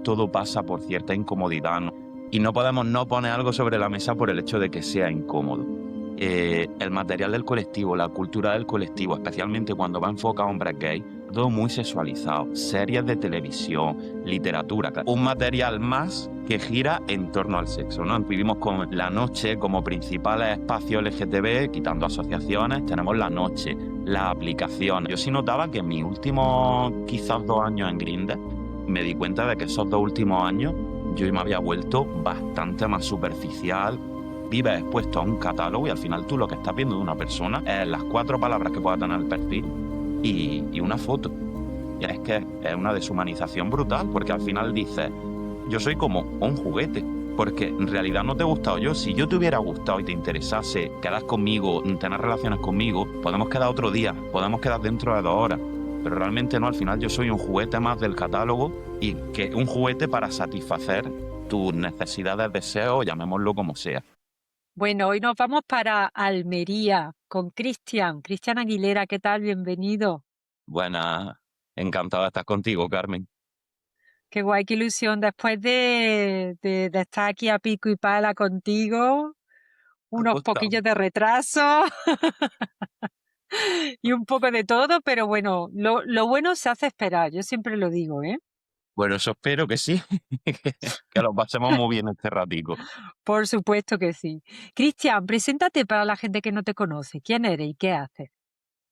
todo pasa por cierta incomodidad, ¿no? Y no podemos no poner algo sobre la mesa por el hecho de que sea incómodo. El material del colectivo, la cultura del colectivo, especialmente cuando va enfocado a hombres gays, todo muy sexualizado, series de televisión, literatura, un material más que gira en torno al sexo, ¿no? Vivimos con la noche como principales espacios LGTB, quitando asociaciones, tenemos la noche, las aplicaciones. Yo sí notaba que en mis últimos quizás 2 años en Grindr me di cuenta de que esos 2 últimos años yo me había vuelto bastante más superficial. Vives expuesto a un catálogo y al final tú lo que estás viendo de una persona es las 4 palabras que pueda tener el perfil y una foto. Y es que es una deshumanización brutal, porque al final dices, yo soy como un juguete, porque en realidad no te he gustado yo. Si yo te hubiera gustado y te interesase quedar conmigo, tener relaciones conmigo, podemos quedar otro día, podemos quedar dentro de 2 horas. Pero realmente no, al final yo soy un juguete más del catálogo y que un juguete para satisfacer tus necesidades, deseos, llamémoslo como sea. Bueno, hoy nos vamos para Almería con Cristian Aguilera. ¿Qué tal? Bienvenido. Buenas, encantado de estar contigo, Carmen. Qué guay, qué ilusión. Después de estar aquí a pico y pala contigo, Ha unos costado. poquillos de retraso y un poco de todo, pero bueno, lo bueno se hace esperar, yo siempre lo digo, ¿eh? Bueno, eso espero que sí, que lo pasemos muy bien este ratico. Por supuesto que sí. Cristian, preséntate para la gente que no te conoce. ¿Quién eres y qué haces?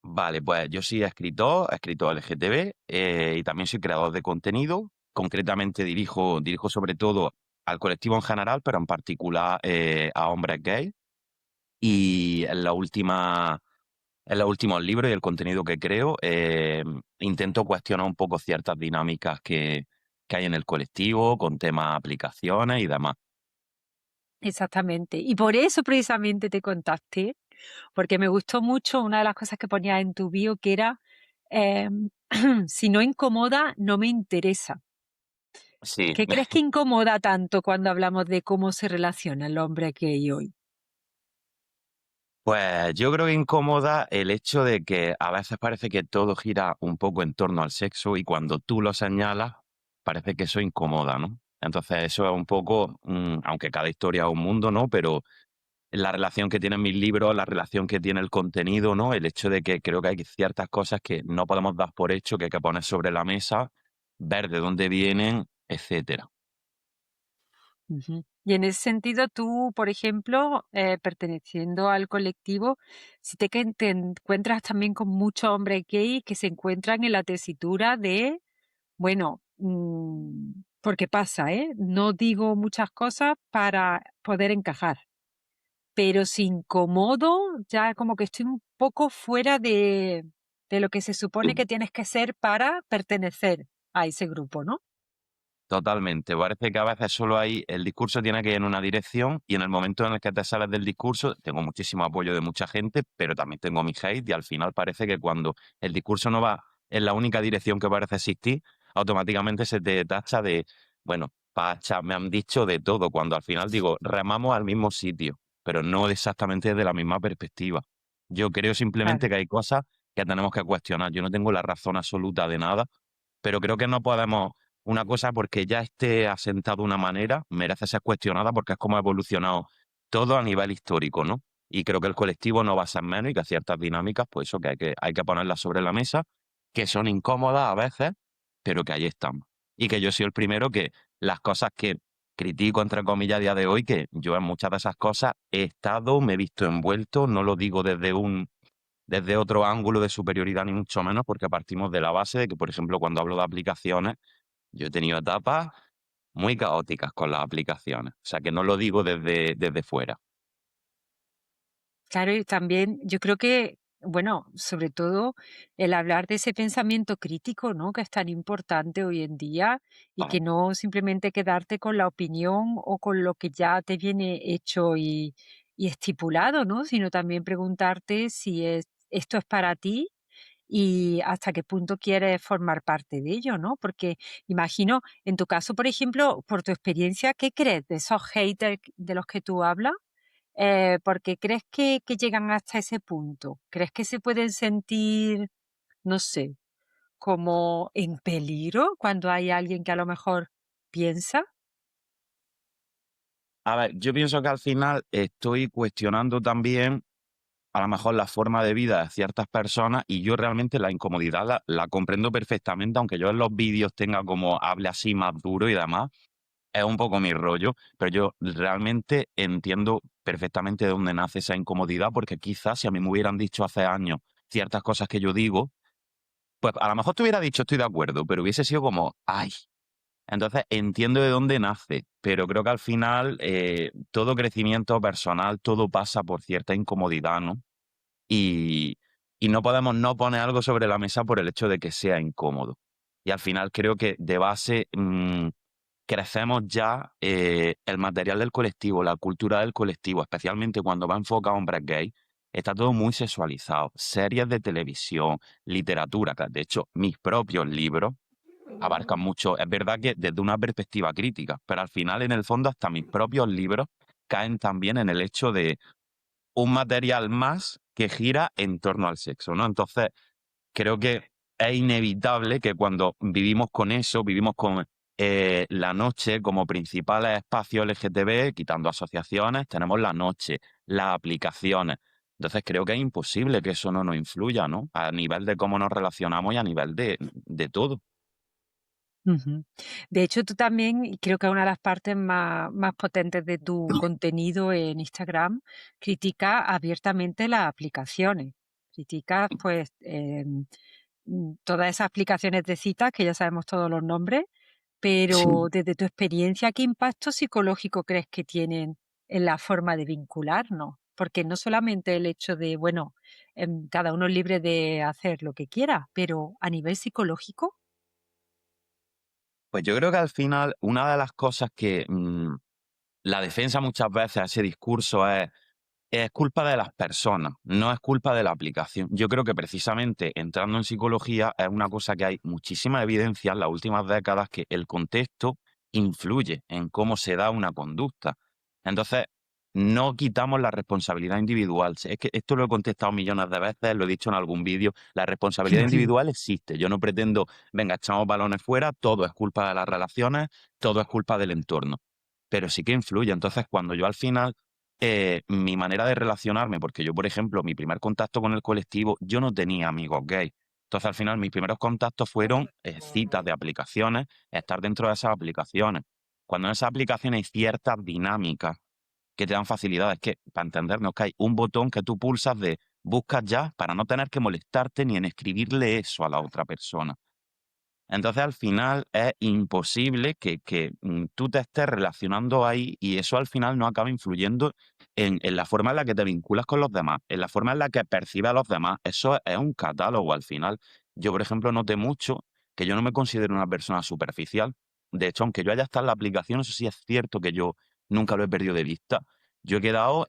Vale, pues yo soy escritor LGTB, y también soy creador de contenido. Concretamente dirijo sobre todo al colectivo en general, pero en particular a hombres gays. Y en los últimos libros y el contenido que creo, intento cuestionar un poco ciertas dinámicas que hay en el colectivo, con temas, aplicaciones y demás. Exactamente. Y por eso precisamente te contacté, porque me gustó mucho una de las cosas que ponías en tu bio, que era, si no incomoda, no me interesa. Sí. ¿Qué crees que incomoda tanto cuando hablamos de cómo se relaciona el hombre gay hoy? Pues yo creo que incomoda el hecho de que a veces parece que todo gira un poco en torno al sexo y cuando tú lo señalas, parece que eso incomoda, ¿no? Entonces eso es un poco, aunque cada historia es un mundo, ¿no? Pero la relación que tienen mis libros, la relación que tiene el contenido, ¿no? El hecho de que creo que hay ciertas cosas que no podemos dar por hecho, que hay que poner sobre la mesa, ver de dónde vienen, etcétera. Ujú. Y en ese sentido, tú, por ejemplo, perteneciendo al colectivo, si te encuentras también con muchos hombres gay que se encuentran en la tesitura de, bueno, porque pasa, ¿eh? No digo muchas cosas para poder encajar, pero si incomodo, ya como que estoy un poco fuera de lo que se supone que tienes que ser para pertenecer a ese grupo, ¿no? Totalmente. Parece que a veces solo hay, el discurso tiene que ir en una dirección y en el momento en el que te sales del discurso, tengo muchísimo apoyo de mucha gente, pero también tengo mi hate y al final parece que cuando el discurso no va en la única dirección que parece existir, automáticamente se te tacha de, bueno, pacha, me han dicho de todo, cuando al final digo, remamos al mismo sitio, pero no exactamente desde la misma perspectiva. Yo creo Claro. simplemente que hay cosas que tenemos que cuestionar. Yo no tengo la razón absoluta de nada, pero creo que no podemos una cosa porque ya esté asentado de una manera, merece ser cuestionada porque es como ha evolucionado todo a nivel histórico, ¿no? Y creo que el colectivo no va a ser menos y que ciertas dinámicas, pues eso, que hay que ponerlas sobre la mesa, que son incómodas a veces, pero que ahí están. Y que yo soy el primero que las cosas que critico, entre comillas, a día de hoy, que yo en muchas de esas cosas he estado, me he visto envuelto, no lo digo desde otro ángulo de superioridad ni mucho menos, porque partimos de la base de que, por ejemplo, cuando hablo de aplicaciones, yo he tenido etapas muy caóticas con las aplicaciones, o sea que no lo digo desde fuera. Claro, y también yo creo que, bueno, sobre todo el hablar de ese pensamiento crítico, ¿no? Que es tan importante hoy en día y Ah, que no simplemente quedarte con la opinión o con lo que ya te viene hecho y estipulado, ¿no? Sino también preguntarte si esto es para ti y hasta qué punto quieres formar parte de ello, ¿no? Porque imagino, en tu caso, por ejemplo, por tu experiencia, ¿qué crees de esos haters de los que tú hablas? Porque crees que llegan hasta ese punto. ¿Crees que se pueden sentir, no sé, como en peligro cuando hay alguien que a lo mejor piensa? A ver, yo pienso que al final estoy cuestionando también a lo mejor la forma de vida de ciertas personas y yo realmente la incomodidad la comprendo perfectamente, aunque yo en los vídeos tenga como hable así más duro y demás, es un poco mi rollo, pero yo realmente entiendo perfectamente de dónde nace esa incomodidad, porque quizás si a mí me hubieran dicho hace años ciertas cosas que yo digo, pues a lo mejor te hubiera dicho estoy de acuerdo, pero hubiese sido como, ay. Entonces entiendo de dónde nace, pero creo que al final todo crecimiento personal, todo pasa por cierta incomodidad, ¿no? Y, y no podemos no poner algo sobre la mesa por el hecho de que sea incómodo. Y al final creo que de base crecemos ya el material del colectivo, la cultura del colectivo, especialmente cuando va enfocado a hombres gay, está todo muy sexualizado. Series de televisión, literatura, que de hecho mis propios libros abarcan mucho. Es verdad que desde una perspectiva crítica, pero al final en el fondo hasta mis propios libros caen también en el hecho de un material más que gira en torno al sexo, ¿no? Entonces, creo que es inevitable que cuando vivimos con eso, vivimos con la noche como principales espacios LGTB, quitando asociaciones, tenemos la noche, las aplicaciones. Entonces, creo que es imposible que eso no nos influya, ¿no? A nivel de cómo nos relacionamos y a nivel de todo. Ujú. De hecho, tú también, y creo que una de las partes más potentes de tu contenido en Instagram, critica abiertamente las aplicaciones. Criticas, pues, todas esas aplicaciones de citas, que ya sabemos todos los nombres, pero Sí. desde tu experiencia, ¿qué impacto psicológico crees que tienen en la forma de vincularnos? Porque no solamente el hecho de, bueno, cada uno es libre de hacer lo que quiera, pero a nivel psicológico. Pues yo creo que al final una de las cosas que la defensa muchas veces a ese discurso es culpa de las personas, no es culpa de la aplicación. Yo creo que precisamente entrando en psicología es una cosa que hay muchísima evidencia en las últimas décadas que el contexto influye en cómo se da una conducta. Entonces, no quitamos la responsabilidad individual. Es que esto lo he contestado millones de veces, lo he dicho en algún vídeo. La responsabilidad individual existe. Yo no pretendo, venga, echamos balones fuera, todo es culpa de las relaciones, todo es culpa del entorno. Pero sí que influye. Entonces, cuando yo al final mi manera de relacionarme, porque yo, por ejemplo, mi primer contacto con el colectivo, yo no tenía amigos gay. Entonces, al final, mis primeros contactos fueron citas de aplicaciones, estar dentro de esas aplicaciones. Cuando en esas aplicaciones hay ciertas dinámicas que te dan facilidades, que, para entendernos, que hay un botón que tú pulsas de buscas ya para no tener que molestarte ni en escribirle eso a la otra persona. Entonces, al final es imposible que tú te estés relacionando ahí y eso al final no acaba influyendo en la forma en la que te vinculas con los demás, en la forma en la que percibes a los demás. Eso es un catálogo al final. Yo, por ejemplo, noté mucho que yo no me considero una persona superficial. De hecho, aunque yo haya estado en la aplicación, eso sí es cierto que yo nunca lo he perdido de vista. Yo he quedado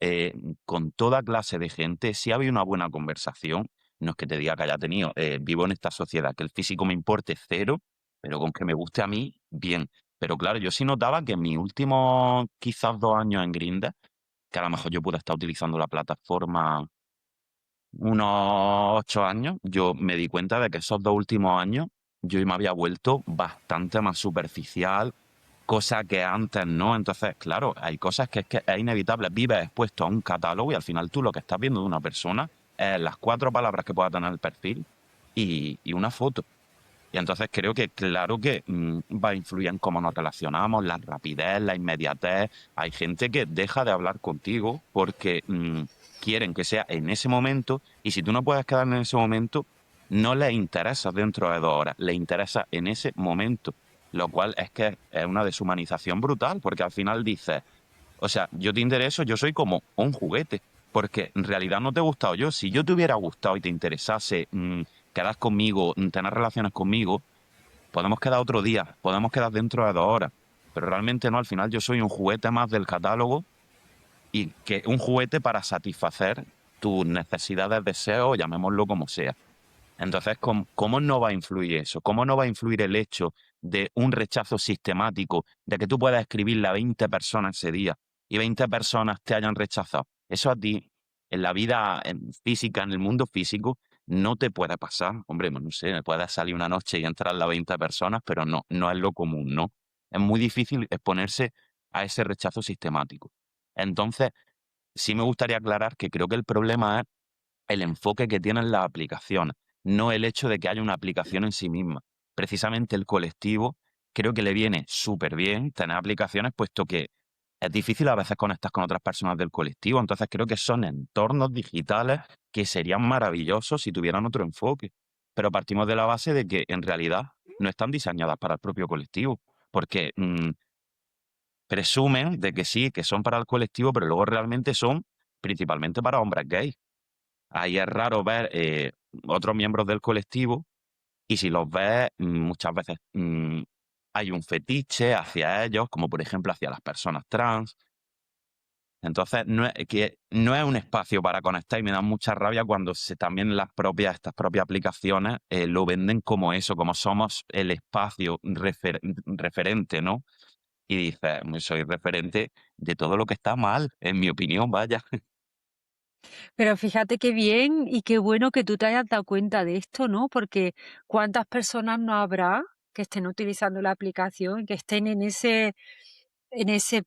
con toda clase de gente, si ha habido una buena conversación, no es que te diga que haya tenido, vivo en esta sociedad, que el físico me importe cero, pero con que me guste a mí, bien. Pero claro, yo sí notaba que en mis últimos quizás 2 años en Grindr, que a lo mejor yo pude estar utilizando la plataforma unos 8 años, yo me di cuenta de que esos 2 últimos años yo me había vuelto bastante más superficial, cosa que antes no. Entonces, claro, hay cosas que es inevitable. Vives expuesto a un catálogo y al final tú lo que estás viendo de una persona es las 4 palabras que pueda tener el perfil y una foto. Y entonces creo que claro que va a influir en cómo nos relacionamos, la rapidez, la inmediatez. Hay gente que deja de hablar contigo porque quieren que sea en ese momento y si tú no puedes quedar en ese momento, no les interesa dentro de 2 horas, les interesa en ese momento. Lo cual es que es una deshumanización brutal porque al final dices, o sea, yo te intereso, yo soy como un juguete, porque en realidad no te he gustado yo. Si yo te hubiera gustado y te interesase quedar conmigo, tener relaciones conmigo, podemos quedar otro día, podemos quedar dentro de 2 horas. Pero realmente no, al final yo soy un juguete más del catálogo y que un juguete para satisfacer tus necesidades, deseos, llamémoslo como sea. Entonces, ¿cómo no va a influir eso? ¿Cómo no va a influir el hecho de un rechazo sistemático, de que tú puedas escribirle a 20 personas ese día y 20 personas te hayan rechazado? Eso a ti, en la vida física, en el mundo físico, no te puede pasar. Hombre, no sé, puedes salir una noche y entrar las 20 personas, pero no es lo común, ¿no? es muy difícil exponerse a ese rechazo sistemático. Entonces, sí me gustaría aclarar que creo que el problema es el enfoque que tienen las aplicaciones, no el hecho de que haya una aplicación en sí misma. Precisamente el colectivo creo que le viene súper bien tener aplicaciones, puesto que es difícil a veces conectar con otras personas del colectivo. Entonces creo que son entornos digitales que serían maravillosos si tuvieran otro enfoque. Pero partimos de la base de que en realidad no están diseñadas para el propio colectivo, porque presumen de que sí, que son para el colectivo, pero luego realmente son principalmente para hombres gays. Ahí es raro ver otros miembros del colectivo y si los ves, muchas veces hay un fetiche hacia ellos, como por ejemplo hacia las personas trans. Entonces, no es un espacio para conectar y me da mucha rabia cuando también estas propias aplicaciones lo venden como eso, como somos el espacio referente, ¿no? Y dices, soy referente de todo lo que está mal, en mi opinión, vaya. Pero fíjate qué bien y qué bueno que tú te hayas dado cuenta de esto, ¿no? Porque cuántas personas no habrá que estén utilizando la aplicación, que estén en ese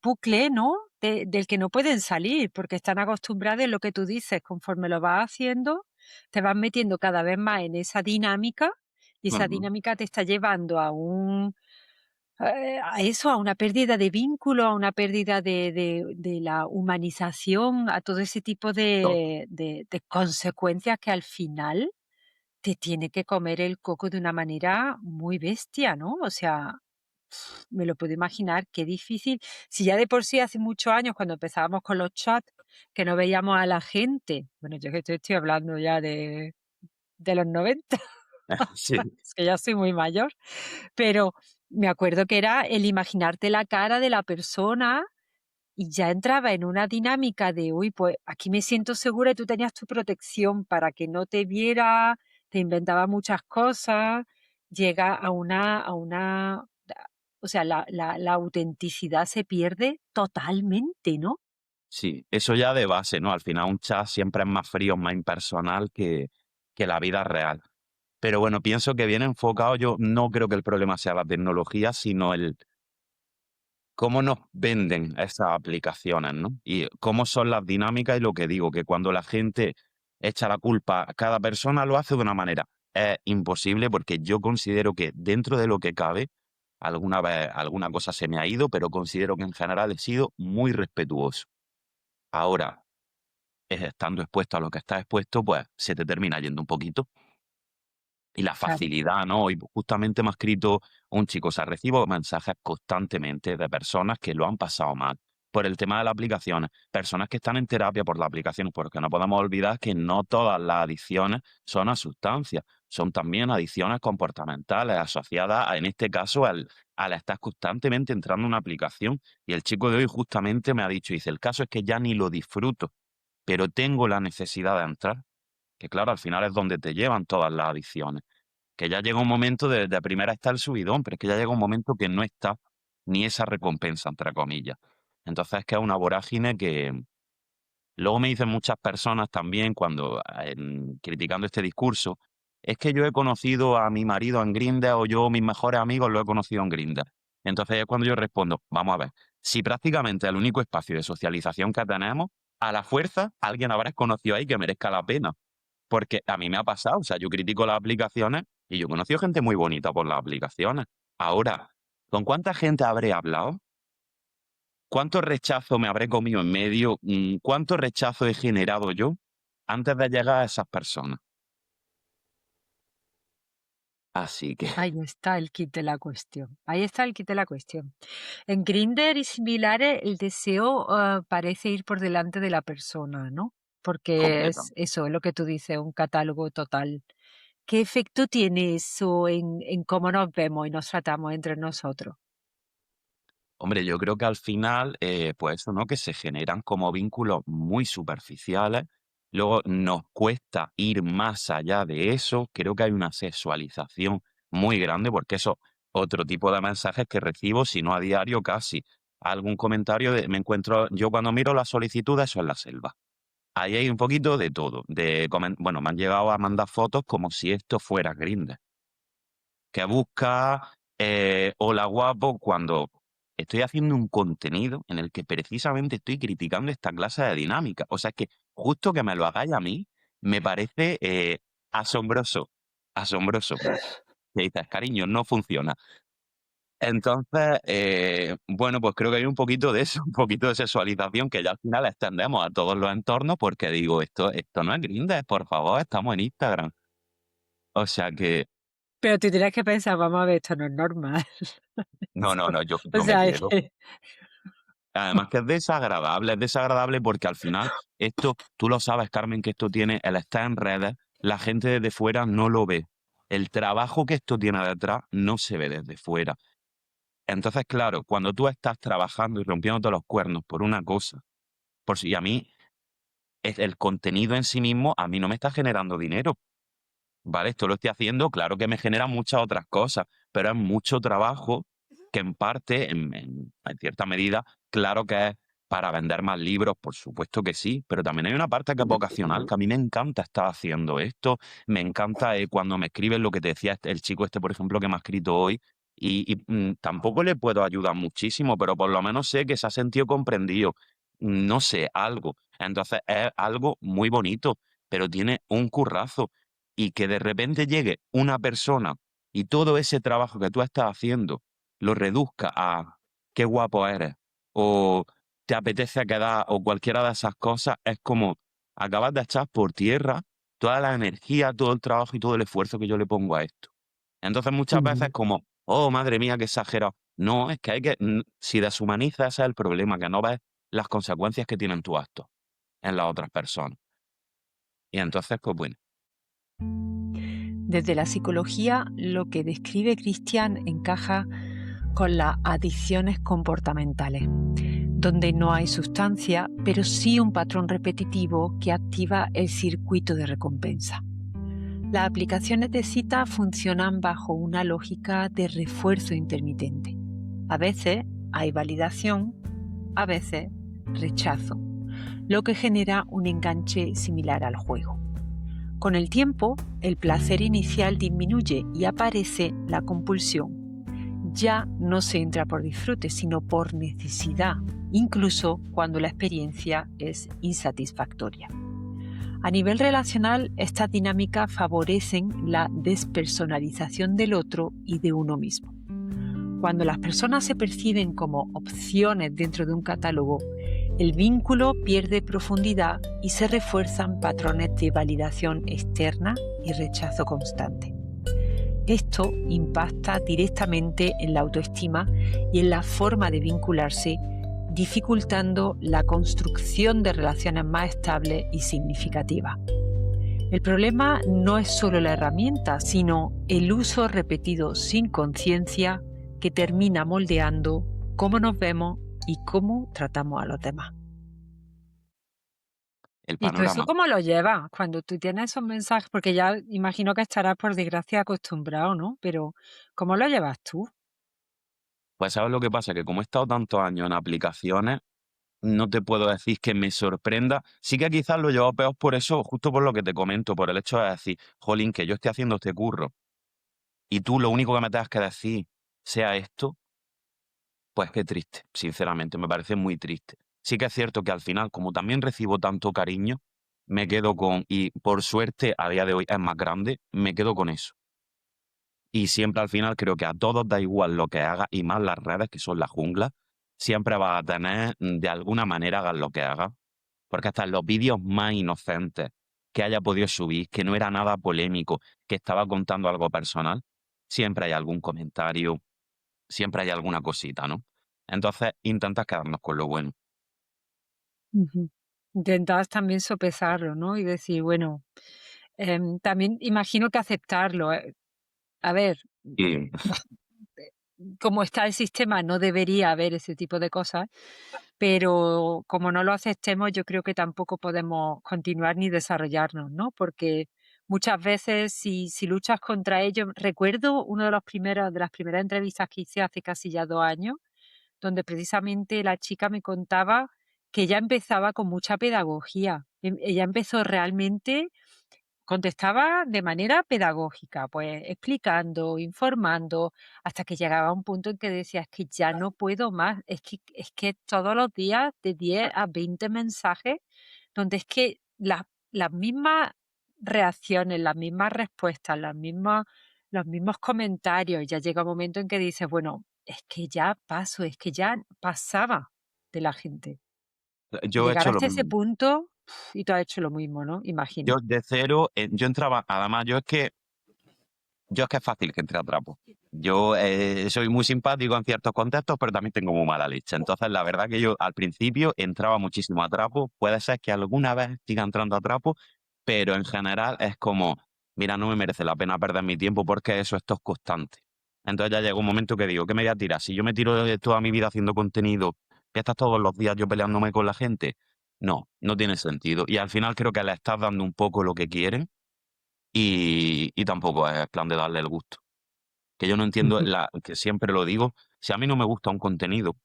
bucle, ¿no? Del que no pueden salir, porque están acostumbrados en lo que tú dices, conforme lo vas haciendo, te vas metiendo cada vez más en esa dinámica y esa Ujú. dinámica te está llevando a eso, a una pérdida de vínculo, a una pérdida de la humanización, a todo ese tipo To- de consecuencias que al final te tiene que comer el coco de una manera muy bestia, ¿no? O sea, me lo puedo imaginar, qué difícil. Si ya de por sí hace muchos años, cuando empezábamos con los chats, que no veíamos a la gente, bueno, yo que estoy hablando ya de los 90, Sí, es que ya soy muy mayor, pero me acuerdo que era el imaginarte la cara de la persona y ya entraba en una dinámica de, uy, pues aquí me siento segura y tú tenías tu protección para que no te viera, te inventaba muchas cosas, llega o sea, la autenticidad se pierde totalmente, ¿no? sí, eso ya de base, ¿no? Al final un chat siempre es más frío, más impersonal que la vida real. Pero bueno, pienso que bien enfocado, yo no creo que el problema sea la tecnología, sino el cómo nos venden esas aplicaciones, ¿no? Y cómo son las dinámicas y lo que digo, que cuando la gente echa la culpa, cada persona lo hace de una manera. Es imposible porque yo considero que dentro de lo que cabe, alguna vez alguna cosa se me ha ido, pero considero que en general he sido muy respetuoso. Ahora, estando expuesto a lo que estás expuesto, pues se te termina yendo un poquito. Y la Claro. facilidad, ¿no? Y justamente me ha escrito un chico, o sea, recibo mensajes constantemente de personas que lo han pasado mal por el tema de las aplicaciones, personas que están en terapia por las aplicaciones, porque no podemos olvidar que no todas las adicciones son a sustancias, son también adicciones comportamentales asociadas, en este caso, al estar constantemente entrando en una aplicación. Y el chico de hoy justamente me ha dicho, dice, el caso es que ya ni lo disfruto, pero tengo la necesidad de entrar, que claro, al final es donde te llevan todas las adicciones. Que ya llega un momento de primera está el subidón, pero es que ya llega un momento que no está ni esa recompensa, entre comillas. Entonces, es que es una vorágine que luego me dicen muchas personas también cuando, criticando este discurso, es que yo he conocido a mi marido en Grindr o yo mis mejores amigos lo he conocido en Grindr. Entonces es cuando yo respondo, vamos a ver, si prácticamente es el único espacio de socialización que tenemos, a la fuerza alguien habrás conocido ahí que merezca la pena. Porque a mí me ha pasado, o sea, yo critico las aplicaciones y yo he conocido gente muy bonita por las aplicaciones. Ahora, ¿con cuánta gente habré hablado? ¿Cuánto rechazo me habré comido en medio? ¿Cuánto rechazo he generado yo antes de llegar a esas personas? Así que, Ahí está el kit de la cuestión. Ahí está el kit de la cuestión. En Grindr y similares, el deseo parece ir por delante de la persona, ¿no? Porque es completamente. eso, es lo que tú dices, un catálogo total. ¿Qué efecto tiene eso en cómo nos vemos y nos tratamos entre nosotros? Hombre, yo creo que al final, pues eso, ¿no? Que se generan como vínculos muy superficiales. Luego nos cuesta ir más allá de eso. Creo que hay una sexualización muy grande, porque eso, otro tipo de mensajes que recibo, si no a diario, casi. Algún comentario de, me encuentro, yo cuando miro las solicitudes, eso es la selva. Ahí hay un poquito de todo. Bueno, me han llegado a mandar fotos como si esto fuera Grindr que busca hola guapo cuando estoy haciendo un contenido en el que precisamente estoy criticando esta clase de dinámica. O sea, es que justo que me lo hagáis a mí me parece asombroso, asombroso. Que dices, cariño, no funciona. Entonces, bueno, pues creo que hay un poquito de eso, un poquito de sexualización que ya al final extendemos a todos los entornos porque digo, esto no es Grindr, por favor, estamos en Instagram. O sea que, Pero tú tienes que pensar, vamos a ver, esto no es normal. no, no, no, yo, O yo me sea, es quedo. que... Además que es desagradable porque al final esto, tú lo sabes, Carmen, que esto tiene, el estar en redes, la gente desde fuera no lo ve. El trabajo que esto tiene detrás no se ve desde fuera. Entonces, claro, cuando tú estás trabajando y rompiéndote los cuernos por una cosa, por si a mí el contenido en sí mismo a mí no me está generando dinero, ¿vale? Esto lo estoy haciendo, claro que me genera muchas otras cosas, pero es mucho trabajo que en parte, en cierta medida, claro que es para vender más libros, por supuesto que sí, pero también hay una parte que es vocacional, que a mí me encanta estar haciendo esto, me encanta cuando me escriben lo que te decía el chico este, por ejemplo, que me ha escrito hoy, tampoco le puedo ayudar muchísimo, pero por lo menos sé que se ha sentido comprendido, no sé, algo. Entonces es algo muy bonito, pero tiene un currazo y que de repente llegue una persona y todo ese trabajo que tú estás haciendo lo reduzca a qué guapo eres o te apetece quedar o cualquiera de esas cosas, es como acabas de echar por tierra toda la energía, todo el trabajo y todo el esfuerzo que yo le pongo a esto. Entonces muchas veces Ujú. como, oh, madre mía, qué exagerado. No, es que si deshumanizas, ese es el problema, que no ves las consecuencias que tienen tus actos en las otras personas. Y entonces, pues bueno. Desde la psicología, lo que describe Cristian encaja con las adicciones comportamentales, donde no hay sustancia, pero sí un patrón repetitivo que activa el circuito de recompensa. Las aplicaciones de cita funcionan bajo una lógica de refuerzo intermitente. A veces hay validación, a veces rechazo, lo que genera un enganche similar al juego. Con el tiempo, el placer inicial disminuye y aparece la compulsión. Ya no se entra por disfrute, sino por necesidad, incluso cuando la experiencia es insatisfactoria. A nivel relacional, estas dinámicas favorecen la despersonalización del otro y de uno mismo. Cuando las personas se perciben como opciones dentro de un catálogo, el vínculo pierde profundidad y se refuerzan patrones de validación externa y rechazo constante. Esto impacta directamente en la autoestima y en la forma de vincularse, dificultando la construcción de relaciones más estables y significativas. El problema no es solo la herramienta, sino el uso repetido sin conciencia que termina moldeando cómo nos vemos y cómo tratamos a los demás. El ¿Y tú eso panorama. cómo lo llevas cuando tú tienes esos mensajes? Porque ya imagino que estarás por desgracia acostumbrado, ¿no? Pero ¿cómo lo llevas tú? Pues, ¿sabes lo que pasa? Que como he estado tantos años en aplicaciones, no te puedo decir que me sorprenda. Sí que quizás lo llevo peor por eso, justo por lo que te comento, por el hecho de decir, jolín, que yo estoy haciendo este curro y tú lo único que me tengas que decir sea esto, pues qué triste, sinceramente, me parece muy triste. Sí que es cierto que al final, como también recibo tanto cariño, me quedo con, y por suerte a día de hoy es más grande, me quedo con eso. Y siempre al final creo que a todos da igual lo que hagas, y más las redes, que son la jungla, siempre vas a tener, de alguna manera, hagas lo que hagas. Porque hasta en los vídeos más inocentes que haya podido subir, que no era nada polémico, que estaba contando algo personal, siempre hay algún comentario, siempre hay alguna cosita, ¿no? Entonces intentas quedarnos con lo bueno. Ujú. Intentabas también sopesarlo, ¿no? Y decir, bueno, también imagino que aceptarlo. A ver, Y como está el sistema, no debería haber ese tipo de cosas, pero como no lo aceptemos, yo creo que tampoco podemos continuar ni desarrollarnos, ¿no? Porque muchas veces si luchas contra ello, recuerdo uno de las primeras entrevistas que hice hace casi ya 2 años, donde precisamente la chica me contaba que ella empezaba con mucha pedagogía. Ella empezó realmente contestaba de manera pedagógica, pues explicando, informando, hasta que llegaba un punto en que decía, es que ya no puedo más, es que todos los días de 10 a 20 mensajes, donde es que las mismas reacciones, las mismas respuestas, los mismos comentarios, ya llega un momento en que dices, bueno, es que ya paso, es que ya pasaba de la gente. Y Yo he llegar hecho lo hasta ese mismo. punto, y tú has hecho lo mismo, ¿no? Yo Imagino. de cero, yo entraba, además, yo es que es fácil que entre a trapo. Yo soy muy simpático en ciertos contextos, pero también tengo muy mala leche. Entonces, la verdad que yo al principio entraba muchísimo a trapo. Puede ser que alguna vez siga entrando a trapo, pero en general es como, mira, no me merece la pena perder mi tiempo porque esto es constante. Entonces ya llega un momento que digo, ¿qué me voy a tirar? Si yo me tiro de toda mi vida haciendo contenido, ¿que estás todos los días yo peleándome con la gente? No, no tiene sentido. Y al final creo que le estás dando un poco lo que quieren y tampoco es plan de darle el gusto. Que yo no entiendo, Ujú. que siempre lo digo, si a mí no me gusta un contenido,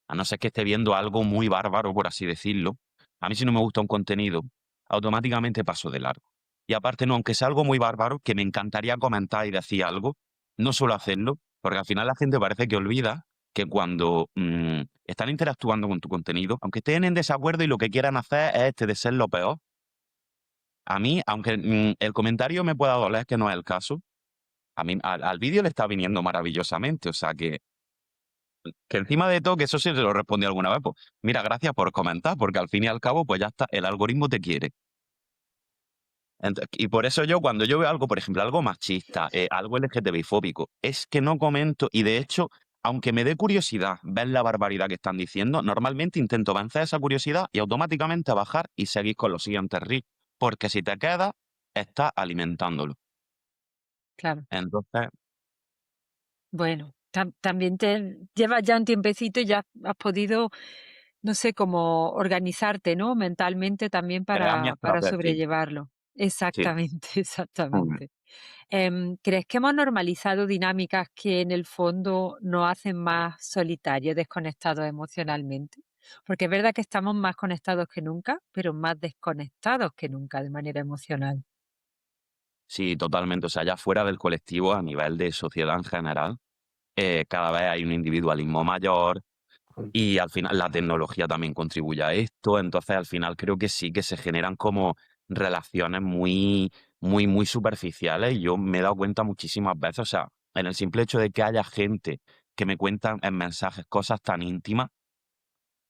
a no ser que esté viendo algo muy bárbaro, por así decirlo, a mí si no me gusta un contenido, automáticamente paso de largo. Y aparte, no, aunque sea algo muy bárbaro, que me encantaría comentar y decir algo, no suelo hacerlo, porque al final la gente parece que olvida que cuando están interactuando con tu contenido, aunque estén en desacuerdo y lo que quieran hacer es de ser lo peor, a mí, aunque el comentario me pueda doler, que no es el caso, a mí al vídeo le está viniendo maravillosamente, o sea que encima de todo, que eso sí se lo respondí alguna vez, pues mira, gracias por comentar, porque al fin y al cabo, pues ya está, el algoritmo te quiere. Y por eso yo, cuando yo veo algo, por ejemplo, algo machista, algo LGTBI fóbico, es que no comento y de hecho, aunque me dé curiosidad ver la barbaridad que están diciendo, normalmente intento vencer esa curiosidad y automáticamente bajar y seguir con los siguientes reels, porque si te quedas, estás alimentándolo. Claro. Entonces, Bueno, también te llevas ya un tiempecito y ya has podido, no sé, como organizarte, ¿no? Mentalmente también crear mi para estrategia. sobrellevarlo. Sí. Exactamente, Mm. exactamente. ¿Crees que hemos normalizado dinámicas que en el fondo nos hacen más solitarios, desconectados emocionalmente? Porque es verdad que estamos más conectados que nunca, pero más desconectados que nunca de manera emocional. Sí, totalmente. O sea, ya fuera del colectivo, a nivel de sociedad en general, cada vez hay un individualismo mayor y al final la tecnología también contribuye a esto. Entonces, al final creo que sí que se generan como relaciones muy, muy, muy superficiales. Y yo me he dado cuenta muchísimas veces, o sea, en el simple hecho de que haya gente que me cuentan en mensajes cosas tan íntimas,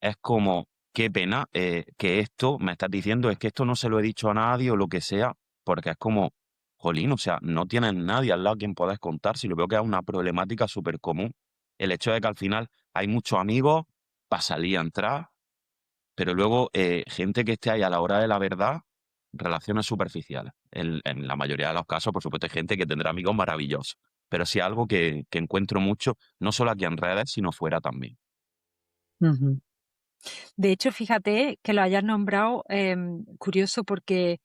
es como, qué pena que esto me estás diciendo, es que esto no se lo he dicho a nadie o lo que sea, porque es como, jolín, o sea, no tienes nadie al lado a quien puedas contar, si lo veo que es una problemática súper común. El hecho de que al final hay muchos amigos para salir y entrar, pero luego gente que esté ahí a la hora de la verdad, relaciones superficiales. En la mayoría de los casos, por supuesto, hay gente que tendrá amigos maravillosos, pero sí algo que encuentro mucho, no solo aquí en redes, sino fuera también. Ujú. De hecho, fíjate que lo hayas nombrado, curioso porque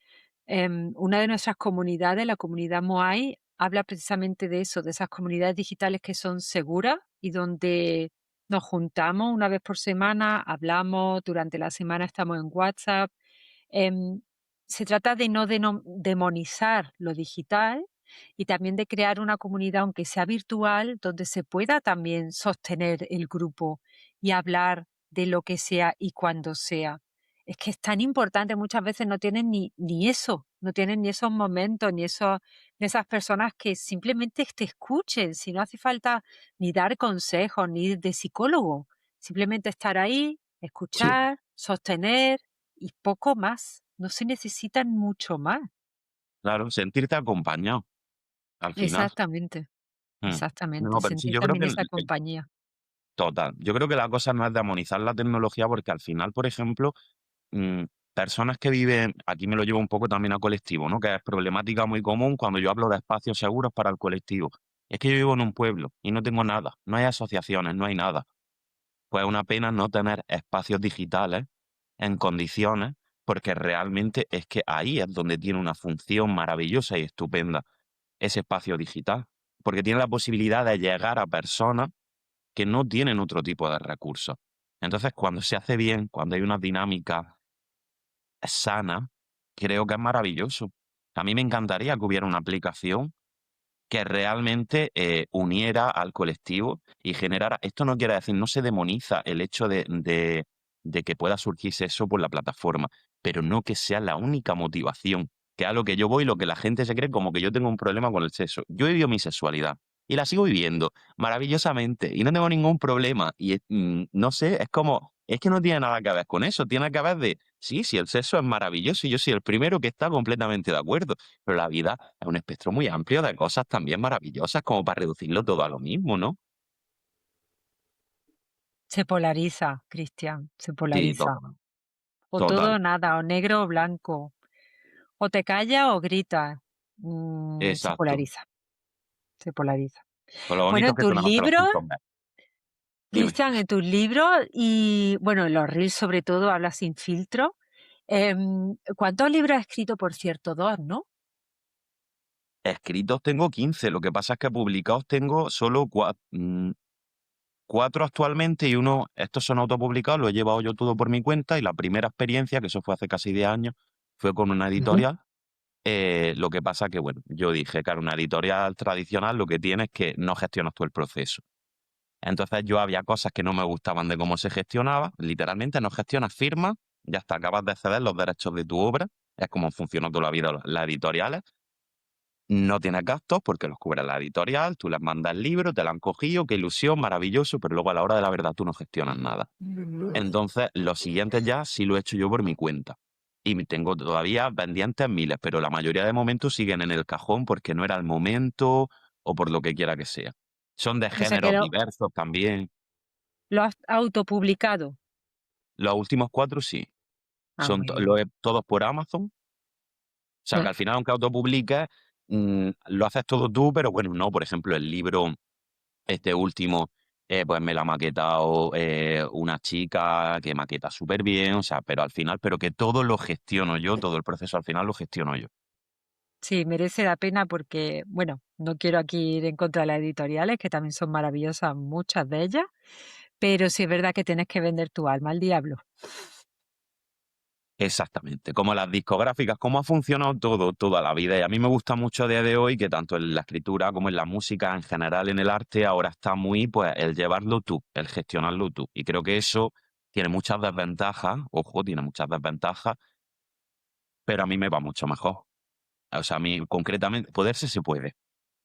una de nuestras comunidades, la comunidad Moai, habla precisamente de eso, de esas comunidades digitales que son seguras y donde nos juntamos una vez por semana, hablamos, durante la semana estamos en WhatsApp. Em, Se trata de no demonizar lo digital y también de crear una comunidad, aunque sea virtual, donde se pueda también sostener el grupo y hablar de lo que sea y cuando sea. Es que es tan importante, muchas veces no tienen ni eso, no tienen ni esos momentos, ni esas personas que simplemente te escuchen, si no hace falta ni dar consejos, ni ir de psicólogo, simplemente estar ahí, Sí, escuchar, sostener y poco más. No se necesitan mucho más. claro, sentirte acompañado. Al final. Exactamente, Mm. exactamente. No, pero sí, Sentir yo creo también que esa compañía. total. Yo creo que la cosa no es demonizar la tecnología, porque al final, por ejemplo, mm, personas que viven, aquí me lo llevo un poco también a colectivo, ¿no? Que es problemática muy común cuando yo hablo de espacios seguros para el colectivo. Es que yo vivo en un pueblo y no tengo nada, no hay asociaciones, no hay nada. Pues es una pena no tener espacios digitales en condiciones, porque realmente es que ahí es donde tiene una función maravillosa y estupenda ese espacio digital, porque tiene la posibilidad de llegar a personas que no tienen otro tipo de recursos. Entonces, cuando se hace bien, cuando hay una dinámica sana, creo que es maravilloso. A mí me encantaría que hubiera una aplicación que realmente uniera al colectivo y generara. Esto no quiere decir, no se demoniza el hecho de que pueda surgir eso por la plataforma, pero no que sea la única motivación, que a lo que yo voy, lo que la gente se cree como que yo tengo un problema con el sexo. Yo he vivido mi sexualidad y la sigo viviendo maravillosamente y no tengo ningún problema. Y no sé, es como, es que no tiene nada que ver con eso, tiene que ver de, sí, sí, el sexo es maravilloso y yo soy el primero que está completamente de acuerdo, pero la vida es un espectro muy amplio de cosas también maravillosas como para reducirlo todo a lo mismo, ¿no? Se polariza, Cristian, se Sí, polariza. total, O todo total, o nada, o negro o blanco. O te callas o gritas. Se exacto. polariza, se polariza. Pero lo Bueno, bonito en es que tus solamente los libros, puntos medios. Dime. Cristian, en tus libros y, bueno, en los reels sobre todo, hablas sin filtro. ¿Cuántos libros has escrito, por cierto? 2, ¿no? Escritos tengo 15, lo que pasa es que publicados tengo solo 4 actualmente y uno, estos son autopublicados, lo he llevado yo todo por mi cuenta y la primera experiencia, que eso fue hace casi 10 años, fue con una Ujú. editorial. Lo que pasa que, bueno, yo dije, claro, una editorial tradicional lo que tiene es que no gestionas tú el proceso. Entonces yo había cosas que no me gustaban de cómo se gestionaba. Literalmente no gestionas firmas, ya está, acabas de ceder los derechos de tu obra. Es como funcionó toda la vida las editoriales. No tienes gastos porque los cubre la editorial, tú les mandas el libro, te lo han cogido, qué ilusión, maravilloso, pero luego a la hora de la verdad tú no gestionas nada. Entonces, los siguientes ya sí lo he hecho yo por mi cuenta. Y tengo todavía pendientes miles, pero la mayoría de momentos siguen en el cajón porque no era el momento o por lo que quiera que sea. Son de O sea que géneros diversos también. lo has autopublicado. Los últimos 4 sí. Ah, Son muy bien. todos por Amazon. O sea, que Mm. al final, aunque autopubliques, lo haces todo tú, pero bueno, no. Por ejemplo, el libro, este último, pues me lo ha maquetado una chica que maqueta súper bien. O sea, pero al final, pero que todo lo gestiono yo, todo el proceso al final lo gestiono yo. Sí, merece la pena porque, bueno, no quiero aquí ir en contra de las editoriales, que también son maravillosas muchas de ellas, pero sí es verdad que tienes que vender tu alma al diablo. Exactamente, como las discográficas, cómo ha funcionado todo, toda la vida. Y a mí me gusta mucho a día de hoy que tanto en la escritura como en la música, en general en el arte, ahora está muy, pues, el llevarlo tú, el gestionarlo tú. Y creo que eso tiene muchas desventajas, ojo, tiene muchas desventajas, pero a mí me va mucho mejor. O sea, a mí concretamente, poderse se puede.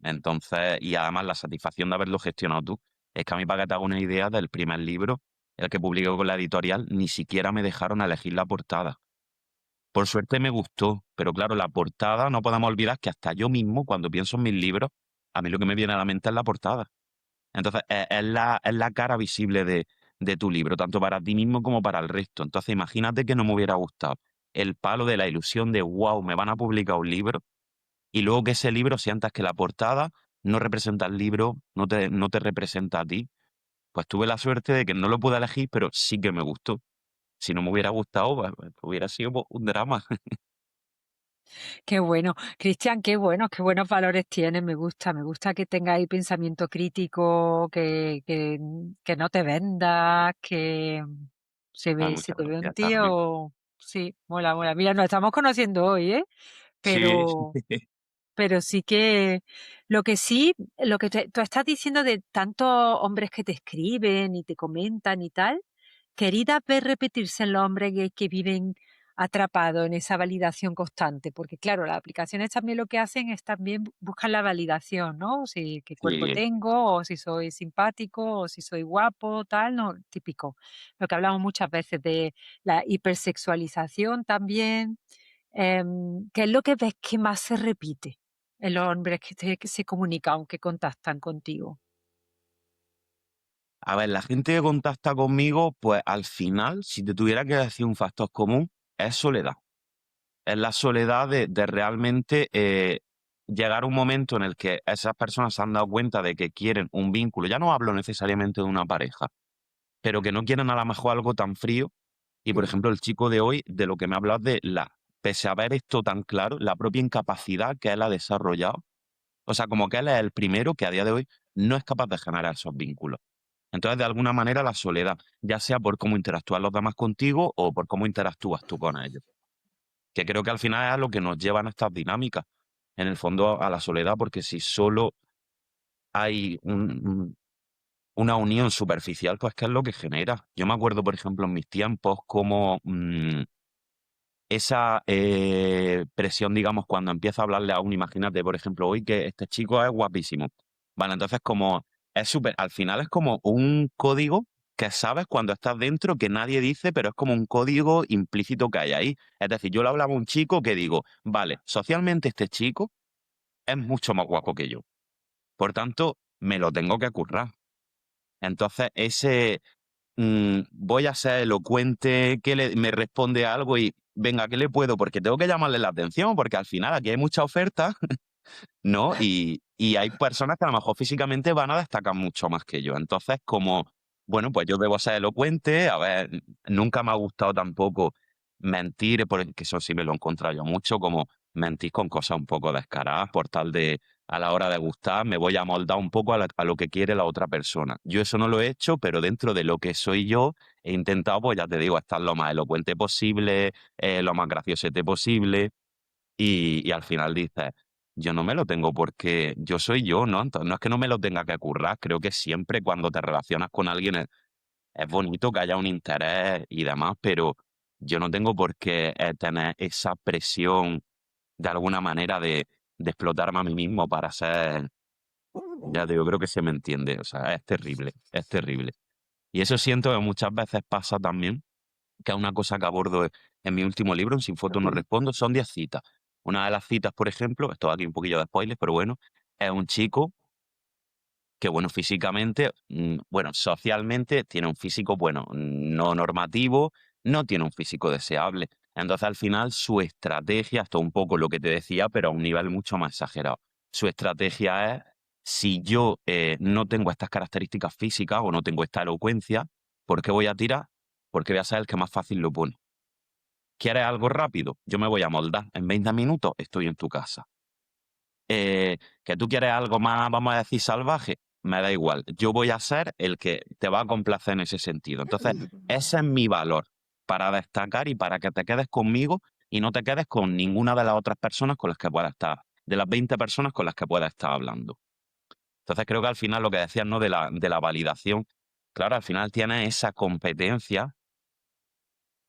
Entonces, y además la satisfacción de haberlo gestionado tú, es que a mí, para que te haga una idea, del primer libro, el que publiqué con la editorial, ni siquiera me dejaron elegir la portada. Por suerte me gustó, pero claro, la portada, no podemos olvidar que hasta yo mismo, cuando pienso en mis libros, a mí lo que me viene a la mente es la portada. Entonces, es la cara visible de tu libro, tanto para ti mismo como para el resto. Entonces, imagínate que no me hubiera gustado el palo de la ilusión de, wow, me van a publicar un libro, y luego que ese libro sientas que la portada no representa el libro, no te representa a ti. Pues tuve la suerte de que no lo pude elegir, pero sí que me gustó. Si no me hubiera gustado, pues hubiera sido pues, un drama. Qué bueno. Cristian, qué bueno, qué buenos valores tienes. Me gusta que tengas ahí pensamiento crítico, que no te vendas, que Ah, se muchas te ve un gracias también. tío. Sí, mola, mola. Mira, nos estamos conociendo hoy, ¿eh? Sí, Pero Pero sí que lo que sí, lo que tú estás diciendo de tantos hombres que te escriben y te comentan y tal, ¿queridas ver repetirse en los hombres gays que viven atrapados en esa validación constante? Porque claro, las aplicaciones también lo que hacen es también buscar la validación, ¿no? Si qué cuerpo sí. tengo, o si soy simpático, o si soy guapo, tal, ¿no? Típico. Lo que hablamos muchas veces de la hipersexualización también. ¿Qué es lo que ves que más se repite en los hombres que se comunican o que contactan contigo? A ver, la gente que contacta conmigo, pues al final, si te tuviera que decir un factor común, es soledad. Es la soledad de realmente llegar a un momento en el que esas personas se han dado cuenta de que quieren un vínculo. Ya no hablo necesariamente de una pareja, pero que no quieren a lo mejor algo tan frío. Y por ejemplo, el chico de hoy, de lo que me ha hablado de pese a ver esto tan claro, la propia incapacidad que él ha desarrollado. O sea, como que él es el primero que a día de hoy no es capaz de generar esos vínculos. Entonces, de alguna manera, la soledad, ya sea por cómo interactúan los demás contigo o por cómo interactúas tú con ellos. que creo que al final es a lo que nos llevan a estas dinámicas, en el fondo a la soledad, porque si solo hay una unión superficial, pues ¿qué es lo que genera? Yo me acuerdo, por ejemplo, en mis tiempos, como esa presión, digamos, cuando empieza a hablarle a uno, imagínate, por ejemplo, hoy que este chico es guapísimo. Vale, entonces como es súper, al final es como un código que sabes cuando estás dentro que nadie dice, pero es como un código implícito que hay ahí. Es decir, yo le hablaba a un chico que digo, vale, socialmente este chico es mucho más guapo que yo. Por tanto, me lo tengo que currar. Entonces, ese voy a ser elocuente, que me responde algo y venga, ¿qué le puedo? Porque tengo que llamarle la atención, porque al final aquí hay mucha oferta, ¿no? Y hay personas que a lo mejor físicamente van a destacar mucho más que yo. Entonces, como, bueno, pues yo debo ser elocuente. A ver, nunca me ha gustado tampoco mentir, porque eso sí me lo he encontrado yo mucho, como mentir con cosas un poco descaradas por tal de, a la hora de gustar, me voy a moldar un poco a lo que quiere la otra persona. Yo eso no lo he hecho, pero dentro de lo que soy yo, he intentado, pues ya te digo, estar lo más elocuente posible, lo más graciosete posible. Y al final dices, yo no me lo tengo porque yo soy yo, ¿no? Entonces, no es que no me lo tenga que currar, creo que siempre cuando te relacionas con alguien es bonito que haya un interés y demás, pero yo no tengo por qué tener esa presión de alguna manera de explotarme a mí mismo para ser, ya te digo, creo que se me entiende, o sea, es terrible, es terrible. Y eso siento que muchas veces pasa también, que es una cosa que abordo en mi último libro, en Sin foto no respondo, son 10 citas. Una de las citas, por ejemplo, esto aquí un poquillo de spoilers, pero bueno, es un chico que, bueno, físicamente, bueno, socialmente tiene un físico, bueno, no normativo, no tiene un físico deseable. Entonces, al final, su estrategia, esto es un poco lo que te decía, pero a un nivel mucho más exagerado. Su estrategia es, si yo no tengo estas características físicas o no tengo esta elocuencia, ¿por qué voy a tirar? Porque voy a ser el que más fácil lo pone. ¿Quieres algo rápido? Yo me voy a moldar. En 20 minutos estoy en tu casa. Que tú quieres algo más, vamos a decir, salvaje, me da igual. Yo voy a ser el que te va a complacer en ese sentido. Entonces, ese es mi valor para destacar y para que te quedes conmigo y no te quedes con ninguna de las otras personas con las que puedas estar, de las 20 personas con las que puedas estar hablando. Entonces, creo que al final lo que decías, ¿no? De la validación, claro, al final tienes esa competencia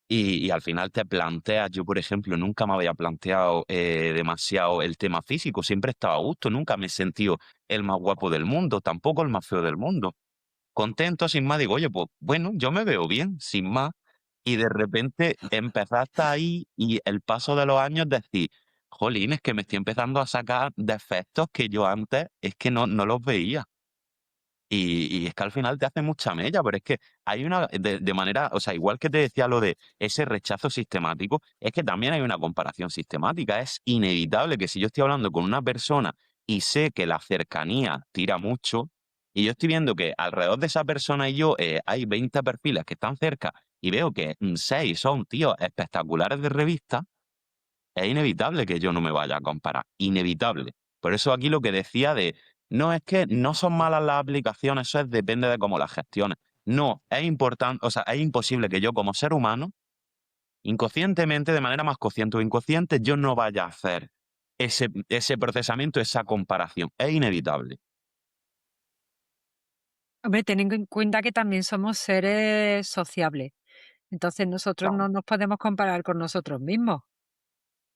y al final te planteas, yo por ejemplo nunca me había planteado demasiado el tema físico, siempre estaba a gusto, nunca me he sentido el más guapo del mundo, tampoco el más feo del mundo. Contento, sin más, digo, oye, pues bueno, yo me veo bien, sin más. Y de repente empezaste ahí y el paso de los años decir, jolín, es que me estoy empezando a sacar defectos que yo antes es que no los veía. Y es que al final te hace mucha mella, pero es que hay una, de manera, o sea, igual que te decía lo de ese rechazo sistemático, es que también hay una comparación sistemática. Es inevitable que si yo estoy hablando con una persona y sé que la cercanía tira mucho, y yo estoy viendo que alrededor de esa persona y yo hay 20 perfiles que están cerca y veo que 6 son tíos espectaculares de revista, es inevitable que yo no me vaya a comparar, inevitable. Por eso aquí lo que decía de, no es que no son malas las aplicaciones, eso es, depende de cómo las gestiones. No, es importante, o sea, es imposible que yo como ser humano, inconscientemente, de manera más consciente o inconsciente, yo no vaya a hacer ese procesamiento, esa comparación. Es inevitable. Hombre, teniendo en cuenta que también somos seres sociables. Entonces nosotros Claro. no nos podemos comparar con nosotros mismos,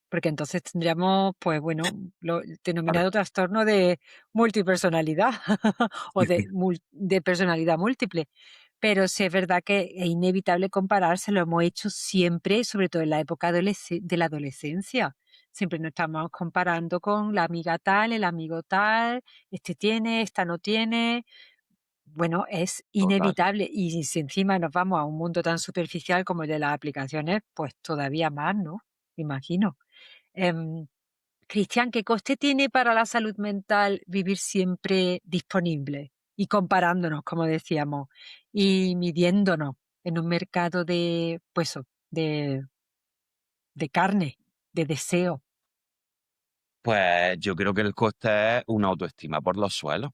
porque entonces tendríamos, pues bueno, el Claro. denominado trastorno de multipersonalidad o de personalidad múltiple. Pero sí es verdad que es inevitable compararse, lo hemos hecho siempre, sobre todo en la época de la adolescencia. Siempre nos estamos comparando con la amiga tal, el amigo tal, este tiene, esta no tiene. Bueno, es Total. inevitable y si encima nos vamos a un mundo tan superficial como el de las aplicaciones, pues todavía más, ¿no? Imagino. Em, Cristian, ¿qué coste tiene para la salud mental vivir siempre disponible y comparándonos, como decíamos, y midiéndonos en un mercado de, pues, de, de carne, de deseo? Pues yo creo que el coste es una autoestima por los suelos.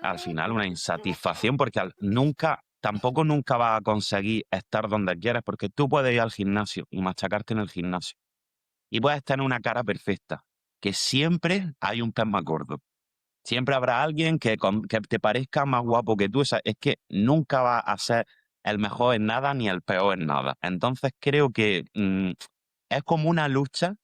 Al final, una insatisfacción, porque tampoco nunca vas a conseguir estar donde quieres, porque tú puedes ir al gimnasio y machacarte en el gimnasio. y puedes tener una cara perfecta, que siempre hay un pez más gordo. Siempre habrá alguien que te parezca más guapo que tú. O sea, es que nunca va a ser el mejor en nada ni el peor en nada. Entonces creo que es como una lucha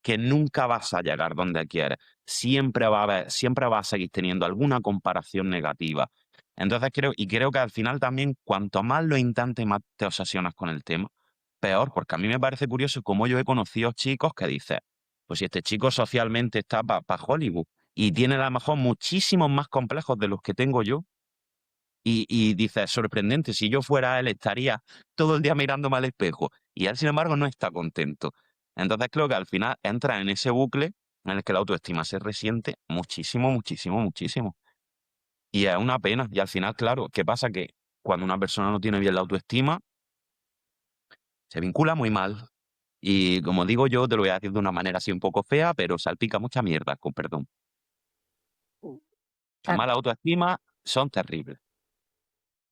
que nunca vas a llegar donde quieres. Siempre va a haber, siempre vas a seguir teniendo alguna comparación negativa. Entonces creo que al final también, cuanto más lo intentes y más te obsesionas con el tema, peor, porque a mí me parece curioso cómo yo he conocido chicos que dicen, pues si este chico socialmente está para Hollywood y tiene a lo mejor muchísimos más complejos de los que tengo yo, y dices, sorprendente, si yo fuera él estaría todo el día mirándome al espejo, y él, sin embargo, no está contento. Entonces creo que al final entra en ese bucle en el que la autoestima se resiente muchísimo, muchísimo, muchísimo. Y es una pena. Y al final, claro, ¿qué pasa? Que cuando una persona no tiene bien la autoestima, se vincula muy mal. Y como digo yo, te lo voy a decir de una manera así un poco fea, pero salpica mucha mierda, con perdón. La Claro. mala autoestima son terribles.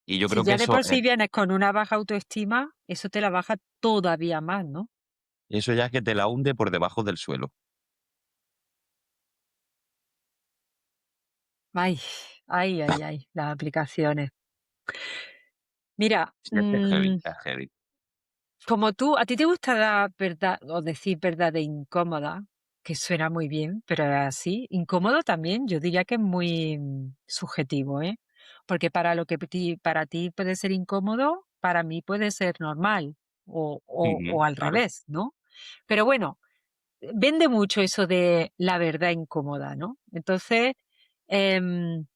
Y yo Si creo que ya de eso, por sí vienes con una baja autoestima, eso te la baja todavía más, ¿no? eso ya es que te la hunde por debajo del suelo. Ay, ay, ay, ay, las aplicaciones. Mira, Sí, es que es heavy, es heavy. como tú, a ti te gusta dar verdad o decir verdad de incómoda, que suena muy bien, pero es así. Incómodo también, yo diría que es muy subjetivo, ¿eh? Porque para lo que para ti puede ser incómodo, para mí puede ser normal Ujú, o al claro. revés, ¿no? Pero bueno, vende mucho eso de la verdad incómoda, ¿no? Entonces, em,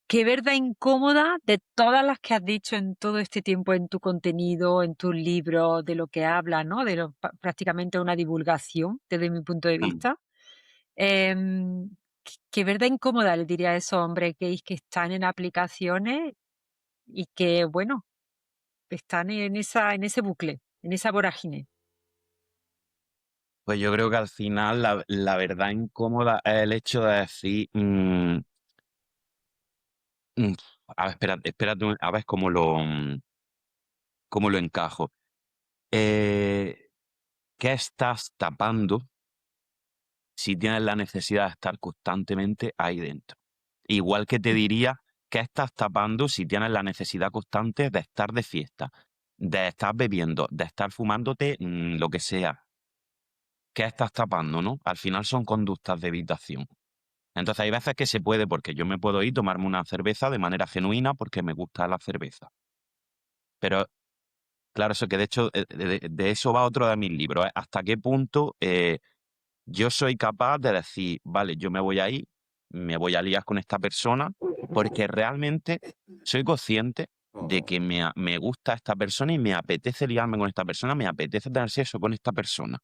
¿qué verdad incómoda de todas las que has dicho en todo este tiempo en tu contenido, en tus libros, de lo que hablas, ¿no? De lo, prácticamente una divulgación desde mi punto de Mm. vista? ¿Qué verdad incómoda le diría a esos hombres gays que están en aplicaciones y que, bueno, están en ese bucle, en esa vorágine? Pues yo creo que al final la verdad incómoda es el hecho de decir, mm, a ver, espérate, a ver cómo lo encajo. Eh, ¿Qué estás tapando si tienes la necesidad de estar constantemente ahí dentro? Igual que te diría, ¿qué estás tapando si tienes la necesidad constante de estar de fiesta, de estar bebiendo, de estar fumándote, lo que sea? ¿Qué estás tapando, no? Al final son conductas de evitación. Entonces hay veces que se puede, porque yo me puedo ir, tomarme una cerveza de manera genuina porque me gusta la cerveza. Pero claro, eso que de hecho, de eso va otro de mis libros, ¿eh? Hasta qué punto yo soy capaz de decir, vale, yo me voy a ir, me voy a liar con esta persona, porque realmente soy consciente de que me gusta esta persona y me apetece liarme con esta persona, me apetece tener sexo con esta persona.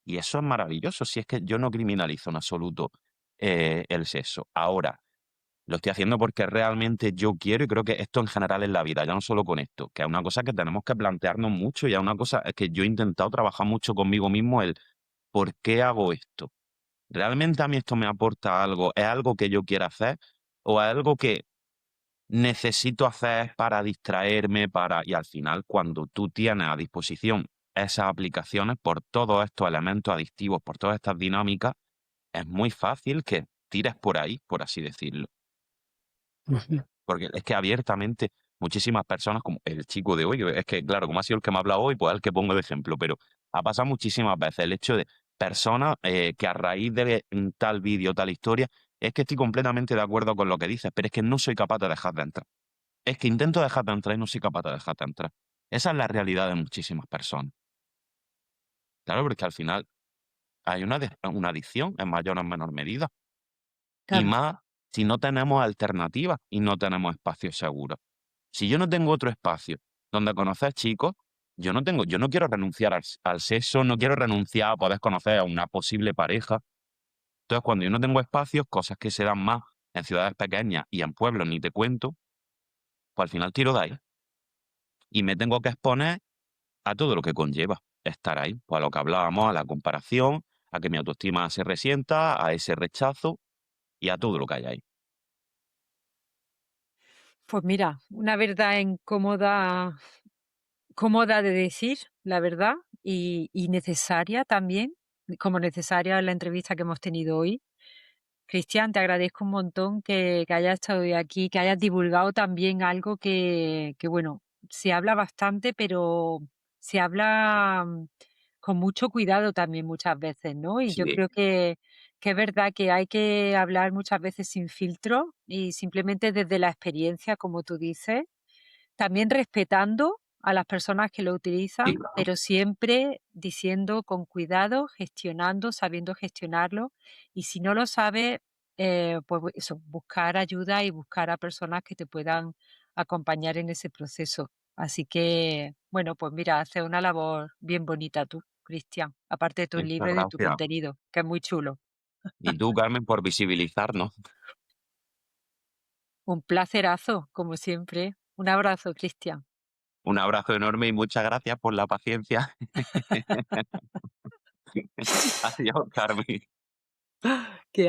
Y eso es maravilloso, si es que yo no criminalizo en absoluto el sexo. Ahora, lo estoy haciendo porque realmente yo quiero, y creo que esto en general en la vida, ya no solo con esto, que es una cosa que tenemos que plantearnos mucho, y es una cosa que yo he intentado trabajar mucho conmigo mismo, el ¿por qué hago esto? ¿Realmente a mí esto me aporta algo? ¿Es algo que yo quiero hacer? ¿O es algo que necesito hacer para distraerme? Y al final, cuando tú tienes a disposición esas aplicaciones por todos estos elementos adictivos, por todas estas dinámicas, es muy fácil que tires por ahí, por así decirlo. Ujú. Porque es que abiertamente muchísimas personas, como el chico de hoy, que es que, claro, como ha sido el que me ha hablado hoy, pues es el que pongo de ejemplo, pero ha pasado muchísimas veces el hecho de personas que a raíz de tal vídeo, tal historia, es que estoy completamente de acuerdo con lo que dices, pero es que no soy capaz de dejar de entrar. Es que intento dejar de entrar y no soy capaz de dejar de entrar. Esa es la realidad de muchísimas personas. Claro, porque al final hay una adicción en mayor o menor medida. Y Claro. más si no tenemos alternativas y no tenemos espacios seguros. Si yo no tengo otro espacio donde conocer chicos, yo no quiero renunciar al sexo, no quiero renunciar a poder conocer a una posible pareja. Entonces, cuando yo no tengo espacios, cosas que se dan más en ciudades pequeñas y en pueblos, ni te cuento, pues al final tiro de ahí. Y me tengo que exponer a todo lo que conlleva estar ahí. Pues a lo que hablábamos, a la comparación, a que mi autoestima se resienta, a ese rechazo y a todo lo que hay ahí. Pues mira, una verdad cómoda de decir, la verdad, y necesaria también. como necesaria la entrevista que hemos tenido hoy. Cristian, te agradezco un montón que hayas estado hoy aquí, que hayas divulgado también algo que, bueno, se habla bastante, pero se habla con mucho cuidado también muchas veces, ¿no? Y yo Sí, creo que es verdad que hay que hablar muchas veces sin filtro y simplemente desde la experiencia, como tú dices, también respetando a las personas que lo sí, utilizan, claro. pero siempre diciendo con cuidado, gestionando, sabiendo gestionarlo. Y si no lo sabes, pues eso, buscar ayuda y buscar a personas que te puedan acompañar en ese proceso. Así que, bueno, pues mira, hace una labor bien bonita tú, Cristian, aparte de tu Muchas libro y de tu gracias. contenido, que es muy chulo. Y tú, Carmen, por visibilizarnos. Un placerazo, como siempre. Un abrazo, Cristian. Un abrazo enorme y muchas gracias por la paciencia. Adiós, Carmen. Qué